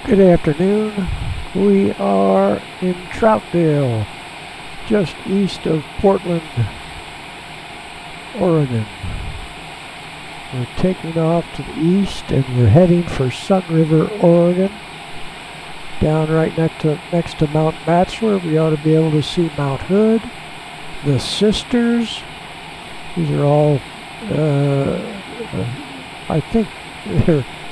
Good afternoon. We are in Troutdale, just east of Portland, Oregon. We're taking off to the east and we're heading for Sun River, Oregon. Down right next to Mount Batchelor, we ought to be able to see Mount Hood, the Sisters. These are all, I think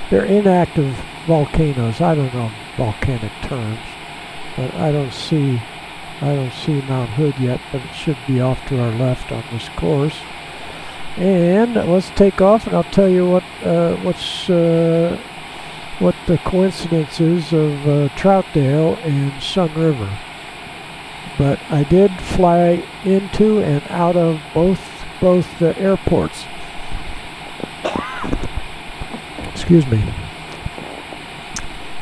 they're inactive volcanoes. I don't know volcanic terms, but I don't see Mount Hood yet, but it should be off to our left on this course. And let's take off, and I'll tell you what the coincidence is of Troutdale and Sun River. But I did fly into and out of both the airports. Excuse me.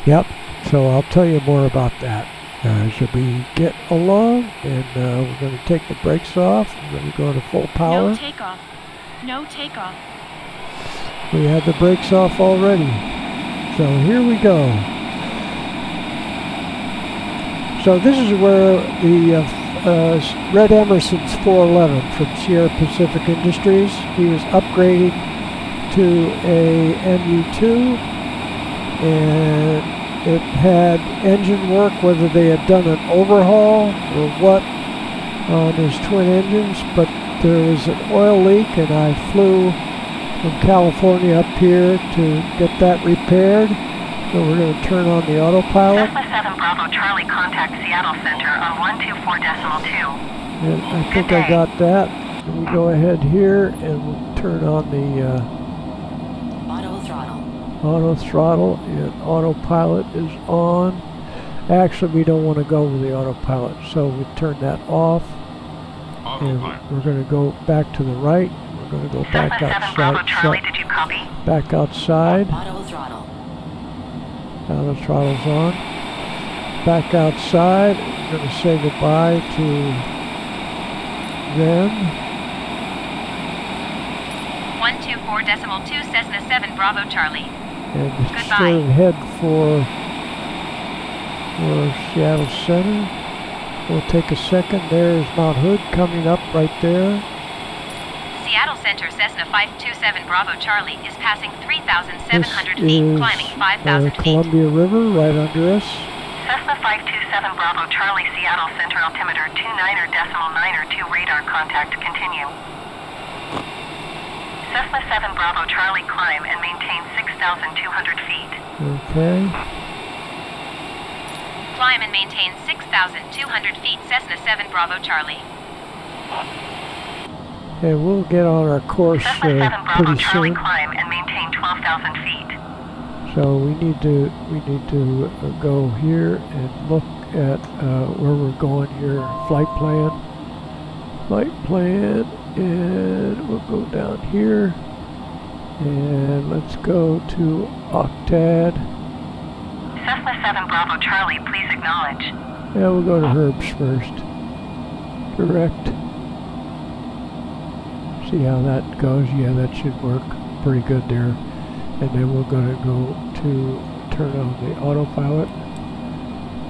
Yep, so I'll tell you more about that as we get along, and we're going to take the brakes off. We're going to go to full power. No takeoff. No takeoff. We had the brakes off already. So here we go. So this is where the Red Emerson's 411 from Sierra Pacific Industries. He was upgrading to a MU2, and it had engine work, whether they had done an overhaul or what on his twin engines, but there was an oil leak, and I flew from California up here to get that repaired. So we're going to turn on the autopilot. Cessna 7 Bravo Charlie, contact Seattle Center on 124.2. And I think I got that. We go ahead here and we'll turn on the auto throttle, and autopilot is on. Actually, we don't want to go with the autopilot, so we turn that off. And we're going to go back to the right. We're going to go back Cessna 7 Bravo outside. Charlie, did you copy? Back outside. Auto throttle. Auto throttle's on. Back outside. We're going to say goodbye to them. 124.2 Cessna 7 Bravo Charlie. And Goodbye. straight ahead for Seattle Center. We'll take a second. There's Mount Hood coming up right there. Seattle Center Cessna 527 Bravo Charlie is passing 3,700 feet, climbing 5,000 feet. Columbia River right under us. Cessna 527 Bravo Charlie, Seattle Center altimeter 29.92 radar contact, continue. Cessna 7 Bravo Charlie, climb and maintain 6,200 feet. Okay. Climb and maintain 6,200 feet, Cessna 7 Bravo Charlie. And we'll get on our course Cessna 7 Bravo pretty Charlie, soon. climb and maintain 12,000 feet. So we need to go here and look at where we're going here. Flight plan, and we'll go down here, and let's go to Octad. Cessna 7 Bravo Charlie, please acknowledge. Yeah, we'll go to Herbs first. Direct. See how that goes. Yeah, that should work pretty good there. And then we're going to go to turn on the autopilot.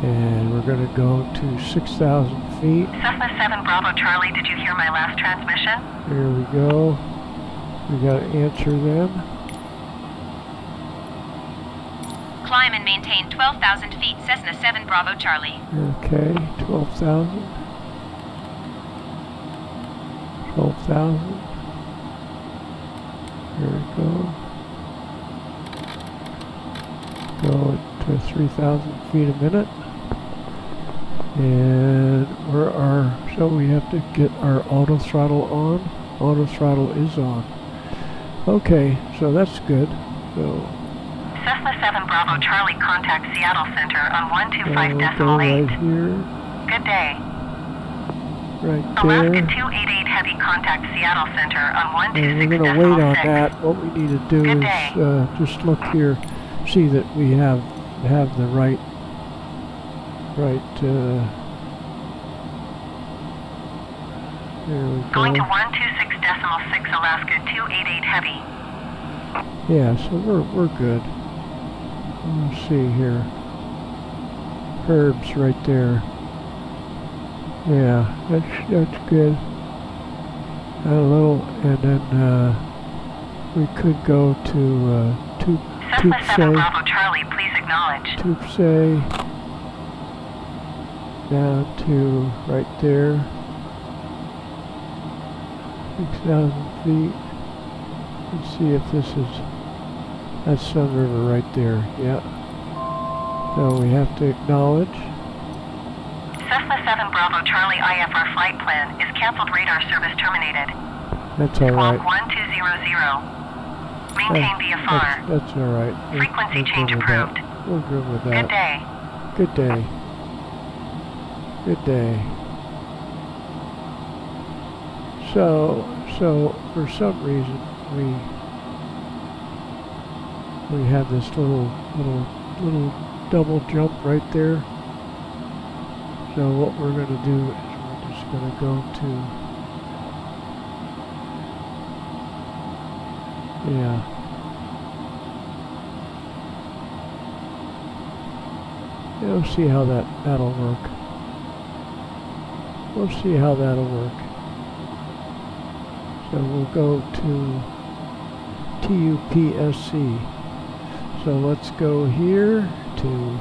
And we're going to go to 6,000 feet. Cessna 7 Bravo Charlie, did you hear my last transmission? There we go. We got to answer them. Climb and maintain 12,000 feet, Cessna 7 Bravo Charlie. Okay, 12,000. 12,000. There we go. Go to 3,000 feet a minute. And so we have to get our auto throttle on. Auto throttle is on. Okay, so that's good. So Cessna 7 Bravo Charlie, contact Seattle Center on we'll go 125.8. right here, Good day. right Alaska there. 288 Heavy, contact Seattle Center on And we're going to wait on 126.6. that. What we need to do Good is day. just look here, see that we have the right. There we go. Going to 126.6 Alaska 288 Heavy. Yeah, so we're good. Let's see here. Herbs right there. Yeah, that's good. A little, and then we could go to Cessna 7 Bravo Charlie, please acknowledge. Troutdale down to right there. 6,000 feet. Let's see if this is, that's Sun River right there. Yeah. So we have to acknowledge. Cessna 7 Bravo Charlie IFR flight plan is canceled. Radar service terminated. That's all right. Squawk 1200. Maintain VFR. That's all right. Frequency change approved. We're good with that. Good day. Good day. Good day. So for some reason we have this little double jump right there. So what we're going to do is we're just going to go to, yeah. We'll see how that'll work. We'll see how that'll work. So we'll go to TUPSC. So let's go here to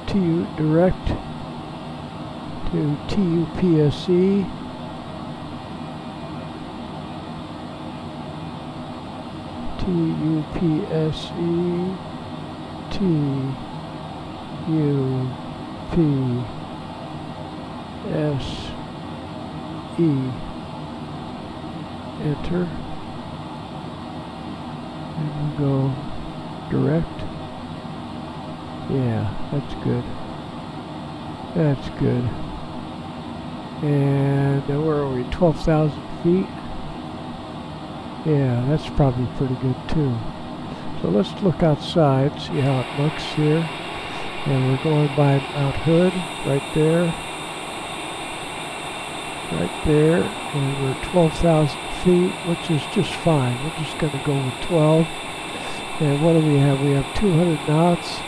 TU direct to TUPSC. TUPSC TUPSE. Enter. And we'll go direct. Yeah, that's good. That's good. And where are we? 12,000 feet. Yeah, that's probably pretty good too. So let's look outside, see how it looks here. And we're going by Mount Hood, right there. Right there. And we're 12,000 feet, which is just fine. We're just going to go with 12. And what do we have? We have 200 knots.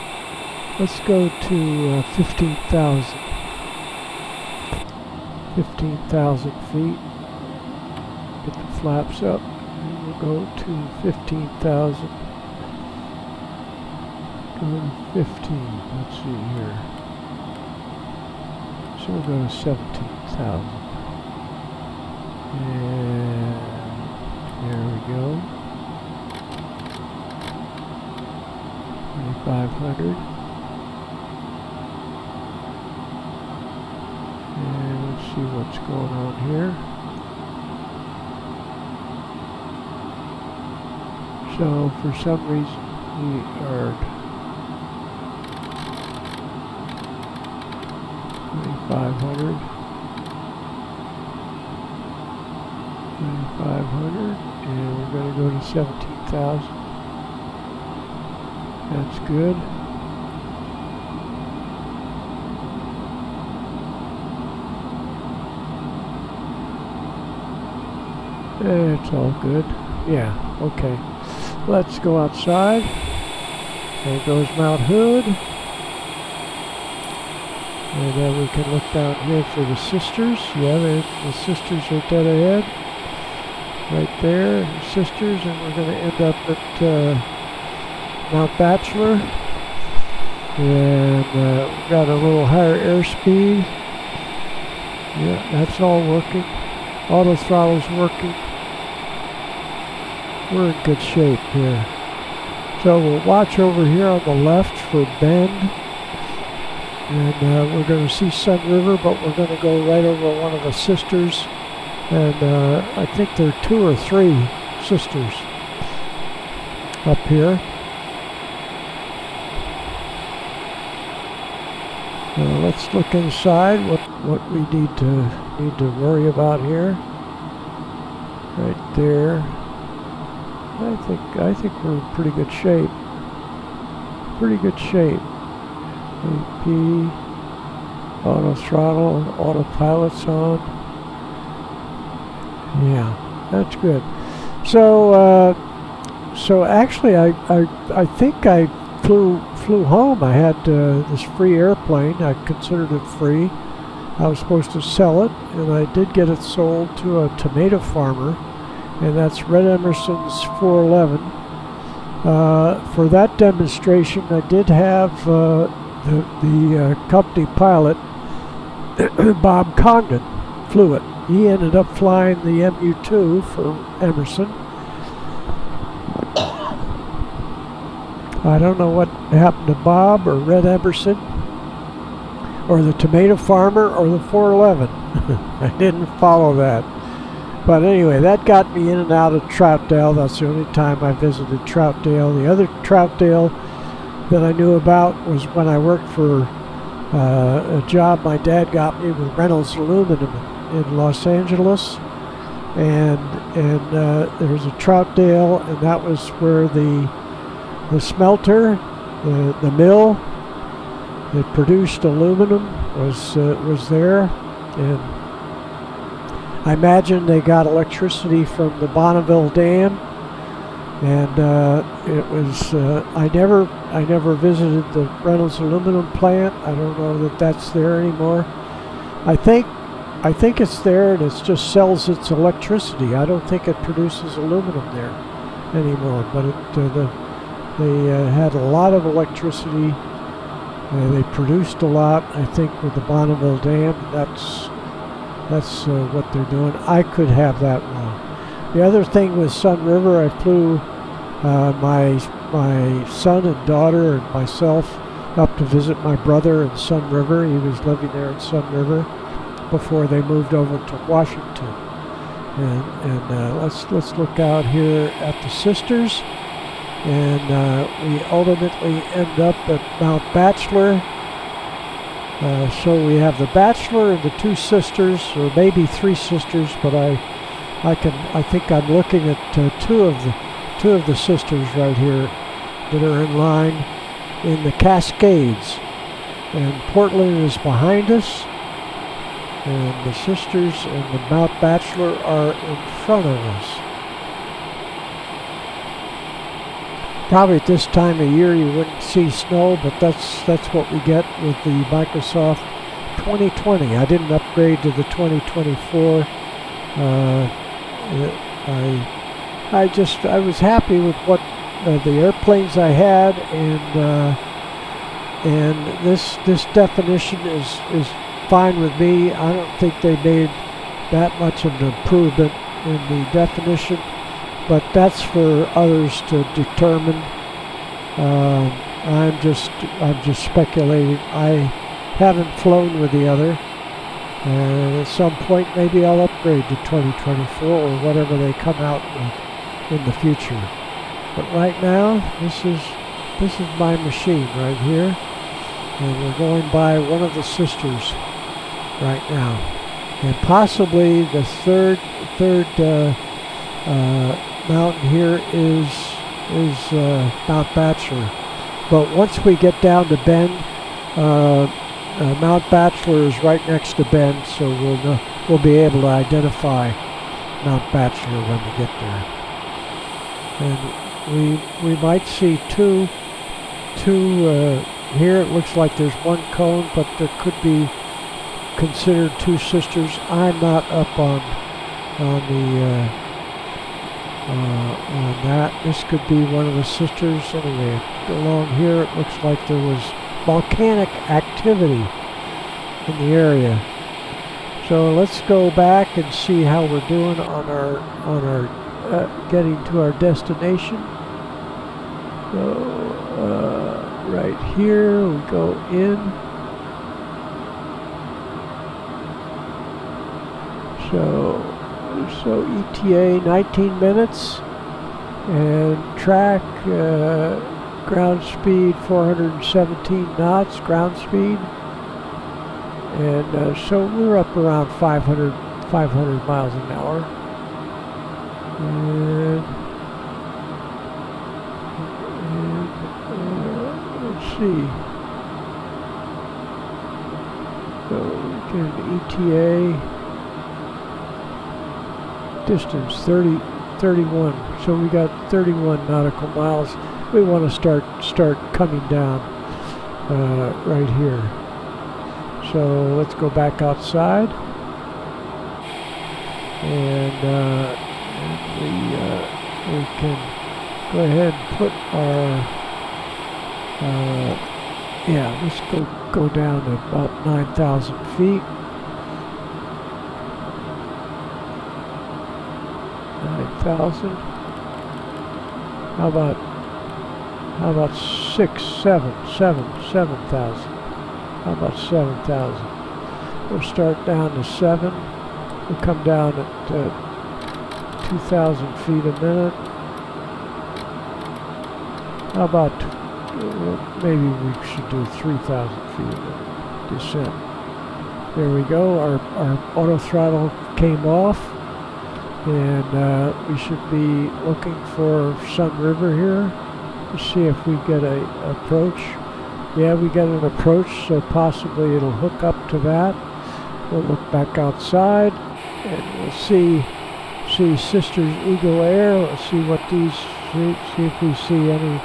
Let's go to 15,000. 15,000 feet. Get the flaps up. And we'll go to 15,000. Go to 15. Let's see here. So we'll go to 17,000. And there we go. 2,500. And let's see what's going on here. So for some reason we are 2,500. 2,500, and we're going to go to 17,000. That's good. It's all good. Yeah, okay. Let's go outside. There goes Mount Hood. And then we can look down here for the sisters. Yeah, the sisters are dead ahead. Right there, the sisters, and we're going to end up at Mount Batchelor. And we've got a little higher airspeed. Yeah, that's all working. Auto throttle's working. We're in good shape here. So we'll watch over here on the left for Bend. And we're going to see Sun River, but we're going to go right over one of the sisters. And I think there are 2 or 3 sisters up here. Let's look inside what we need to worry about here. Right there. I think we're in pretty good shape. Pretty good shape. AP, auto throttle, autopilot's on. Yeah, that's good. So actually, I think I flew home, I had this free airplane. I considered it free. I was supposed to sell it, and I did get it sold to a tomato farmer, and that's Red Emerson's 411. For that demonstration, I did have the company pilot, Bob Condon, flew it. He ended up flying the MU-2 for Emerson. I don't know what happened to Bob or Red Emerson or the tomato farmer or the 411. I didn't follow that. But anyway, that got me in and out of Troutdale. That's the only time I visited Troutdale. The other Troutdale that I knew about was when I worked for a job my dad got me with Reynolds Aluminum in Los Angeles. And there was a Troutdale, and that was where the smelter, the mill that produced aluminum was there, and I imagine they got electricity from the Bonneville Dam, and it was I never visited the Reynolds aluminum plant. I don't know that that's there anymore. I think it's there, and it just sells its electricity. I don't think it produces aluminum there anymore, but they had a lot of electricity. They produced a lot, I think, with the Bonneville Dam. That's what they're doing. I could have that wrong. The other thing was Sun River. I flew my son and daughter and myself up to visit my brother in Sun River. He was living there in Sun River before they moved over to Washington. And let's look out here at the Sisters. And we ultimately end up at Mount Batchelor. So we have the Batchelor and the two sisters, or maybe three sisters, but I think I'm looking at two of the sisters right here that are in line in the Cascades. And Portland is behind us, and the sisters and the Mount Batchelor are in front of us. Probably at this time of year you wouldn't see snow, but that's what we get with the Microsoft 2020. I didn't upgrade to the 2024. I was happy with what the airplanes I had, and this definition is fine with me. I don't think they made that much of an improvement in the definition, but that's for others to determine. I'm just speculating. I haven't flown with the other, and at some point maybe I'll upgrade to 2024 or whatever they come out with in the future. But right now, this is my machine right here, and we're going by one of the sisters right now, and possibly the third mountain here is Mount Batchelor. But once we get down to Bend, Mount Batchelor is right next to Bend, so we'll be able to identify Mount Batchelor when we get there. And we might see two here. It looks like there's one cone, but there could be considered two sisters. I'm not up on that. This could be one of the sisters. Anyway, along here it looks like there was volcanic activity in the area. So let's go back and see how we're doing on our getting to our destination. So right here we go in. So ETA 19 minutes, and track ground speed 417 knots ground speed, and so we're up around 500 miles an hour. And let's see. So we get ETA. Distance 31, so we got 31 nautical miles. we want to start coming down right here. So let's go back outside, and we can go ahead and put our let's go down to about 9,000 feet. 9,000. How about 7,000? How about 7,000? We'll start down to 7. We'll come down at 2,000 feet a minute. How about maybe we should do 3,000 feet a minute descent. There we go. Our auto throttle came off, and we should be looking for Sun River here. Let's see if we get a approach. Yeah, we got an approach, so possibly it'll hook up to that. We'll look back outside, and we'll see Sisters Eagle Air. Let's see what these. See if we see any.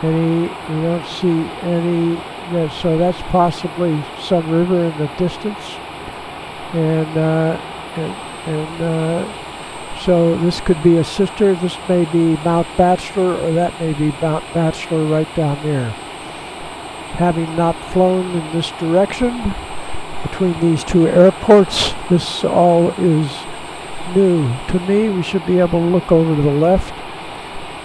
We don't see any. So that's possibly Sun River in the distance, and so this could be a sister. This may be Mount Batchelor, or that may be Mount Batchelor right down there. Having not flown in this direction between these two airports, this all is new to me. We should be able to look over to the left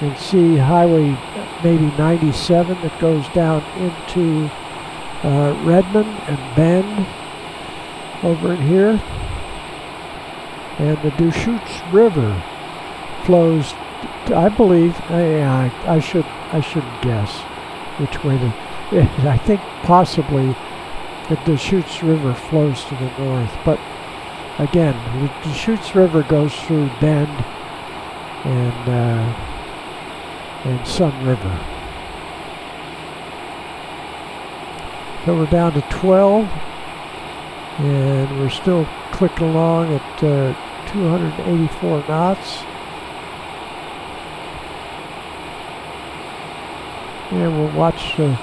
and see Highway maybe 97 that goes down into Redmond and Bend over in here. And the Deschutes River flows, I believe, I shouldn't guess which way to, I think possibly the Deschutes River flows to the north, but again, the Deschutes River goes through Bend and Sun River. So we're down to 12, and we're still clicking along at 284 knots. And we'll watch the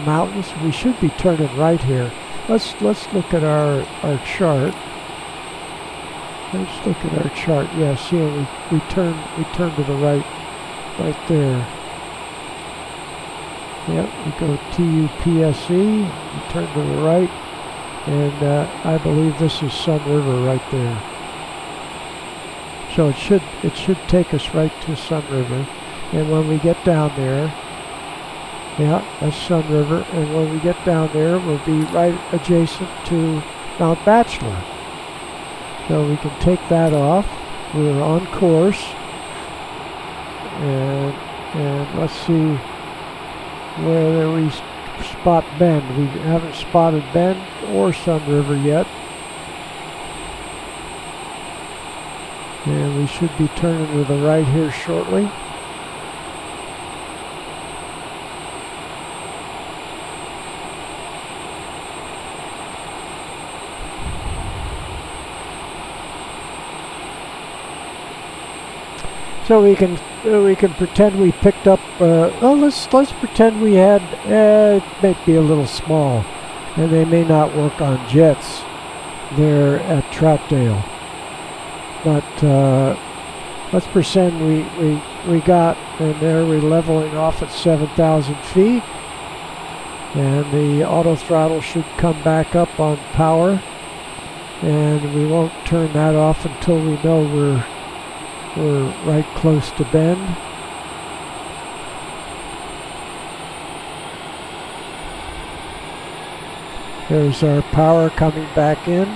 mountains. We should be turning right here. Let's look at our chart. Let's look at our chart. Yeah, see, we turn to the right there. Yep, we go TUPSE, we turn to the right, and I believe this is Sun River right there. So it should take us right to Sun River, and when we get down there, yeah, that's Sun River, and when we get down there, we'll be right adjacent to Mount Batchelor. So we can take that off. We're on course, and let's see where we spot Bend. We haven't spotted Bend or Sun River yet. And we should be turning to the right here shortly. So we can pretend we picked up. Let's pretend we had. It may be a little small, and they may not work on jets there at Troutdale. But let's pretend we got, and there we're leveling off at 7,000 feet, and the auto throttle should come back up on power, and we won't turn that off until we know we're right close to Bend. There's our power coming back in.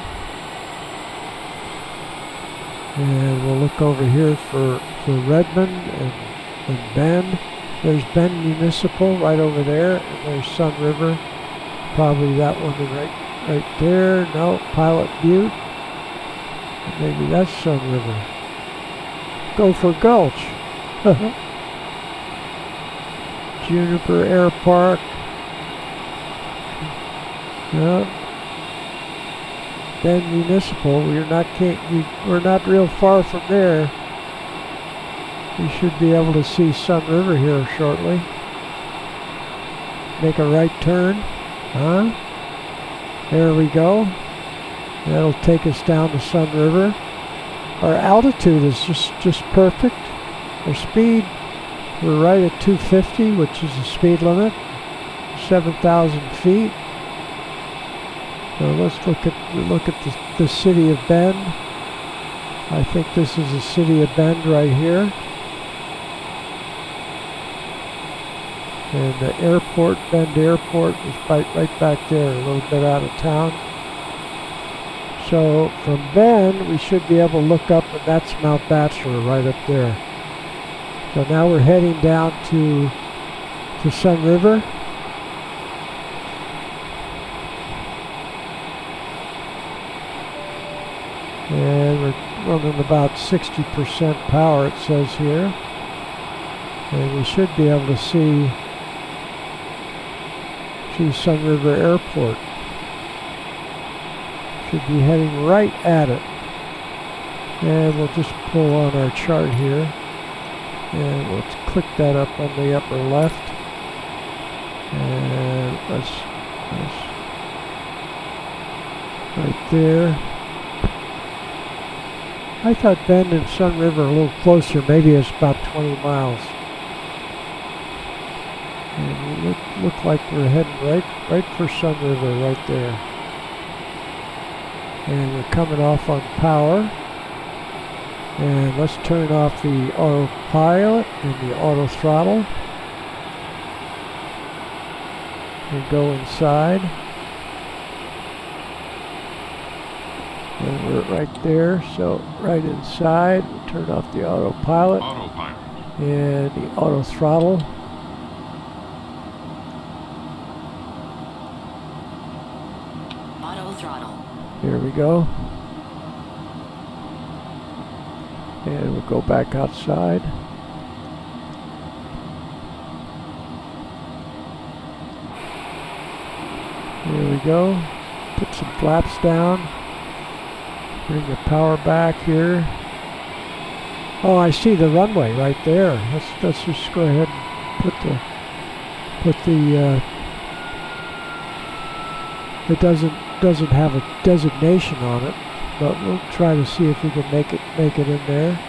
And we'll look over here for Redmond and Bend. There's Bend Municipal right over there, and there's Sun River. Probably that one right there. No, Pilot Butte. Maybe that's Sun River. Gopher Gulch. Juniper Air Park. No. Bend Municipal. We're not real far from there. We should be able to see Sun River here shortly. Make a right turn. Huh? There we go. That'll take us down to Sun River. Our altitude is just perfect. Our speed, we're right at 250, which is the speed limit. 7,000 feet. So let's look at the city of Bend. I think this is the city of Bend right here. And the airport, Bend Airport, is right back there, a little bit out of town. So from Bend, we should be able to look up, and that's Mount Batchelor right up there. So now we're heading down to Sun River. And we're running about 60% power, it says here. And we should be able to see Sun River Airport. Should be heading right at it. And we'll just pull on our chart here. And we'll click that up on the upper left. And let's right there. I thought Bend and Sun River are a little closer. Maybe it's about 20 miles. And we look like we're heading right for Sun River right there. And we're coming off on power. And let's turn off the autopilot and the auto throttle. And go inside. And we're right there, so right inside. We'll turn off the autopilot. And the auto throttle. Here we go. And we'll go back outside. Here we go. Put some flaps down. Bring the power back here. Oh, I see the runway right there. Let's just go ahead and put the it doesn't have a designation on it, but we'll try to see if we can make it in there.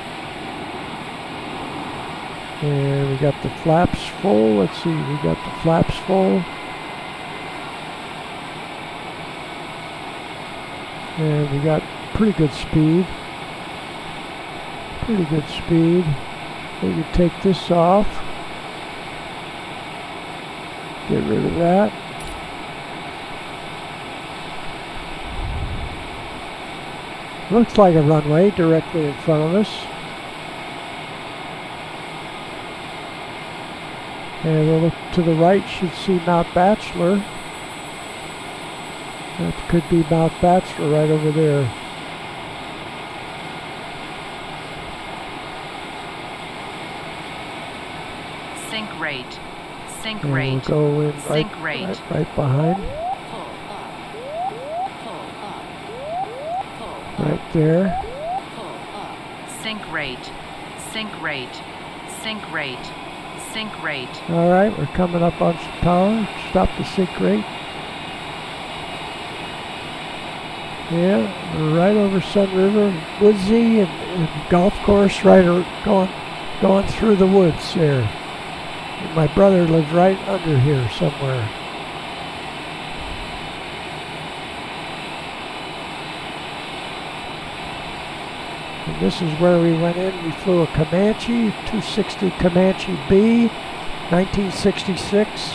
And we got the flaps full. Let's see, we got the flaps full. And we got pretty good speed. We can take this off. Get rid of that. Looks like a runway directly in front of us. And we'll look to the right, should see Mount Batchelor. That could be Mount Batchelor right over there. Sink rate. Sink And rate. we'll go in Sink rate. right behind. Right there. Sink rate. Sink rate. Sink rate. Sink rate. All right, we're coming up on some power. Stop the sink rate. Yeah, we're right over Sun River, woodsy and golf course right going through the woods there. And my brother lives right under here somewhere. And this is where we went in. We flew a Comanche, 260 Comanche B, 1966,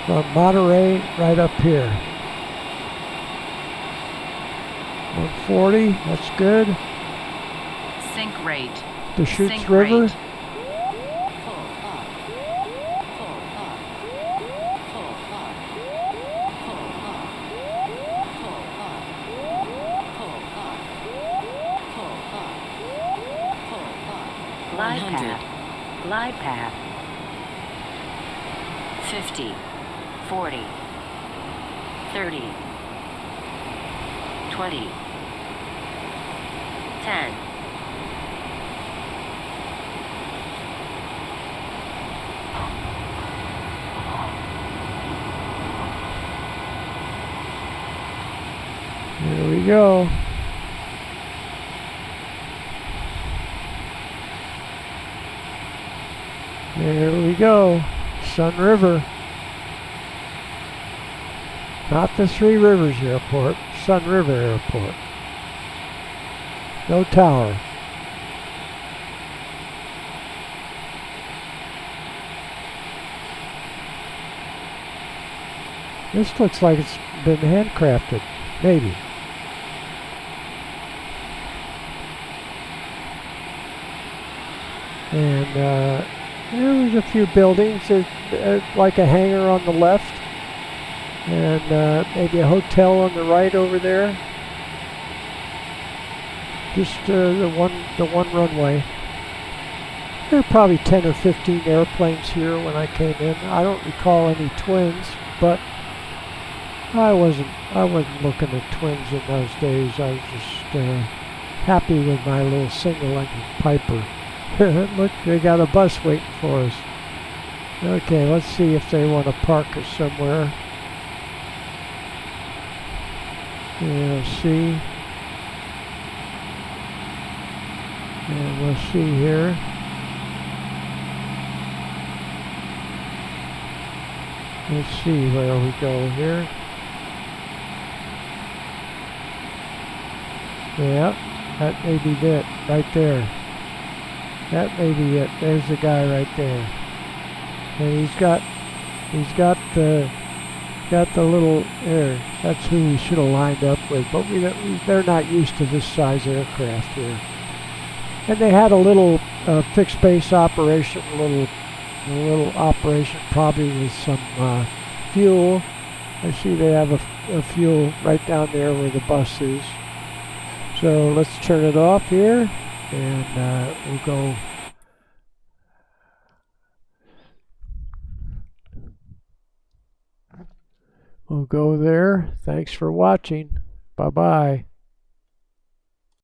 from Monterey right up here. 140, that's good. Sink rate. Deschutes Sink River. rate. Glide path. Glide path. 50, 40, 30, 20, 10, go. There we go. Sun River. Not the Three Rivers Airport, Sun River Airport. No tower. This looks like it's been handcrafted, maybe. And there's a few buildings. There's like a hangar on the left, and maybe a hotel on the right over there. Just the one runway. There are probably 10 or 15 airplanes here when I came in. I don't recall any twins, but I wasn't looking at twins in those days. I was just happy with my little single-engine Piper. Look, they got a bus waiting for us. Okay, let's see if they want to park us somewhere. Yeah, see. And we'll see here. Let's see where we go here. Yeah, that may be it right there. That may be it. There's the guy right there, and he's got the little there. That's who we should have lined up with, but they're not used to this size aircraft here. And they had a little fixed base operation, a little operation probably with some fuel. I see they have a fuel right down there where the bus is. So let's turn it off here, and we'll go there. Thanks for watching. Bye-bye.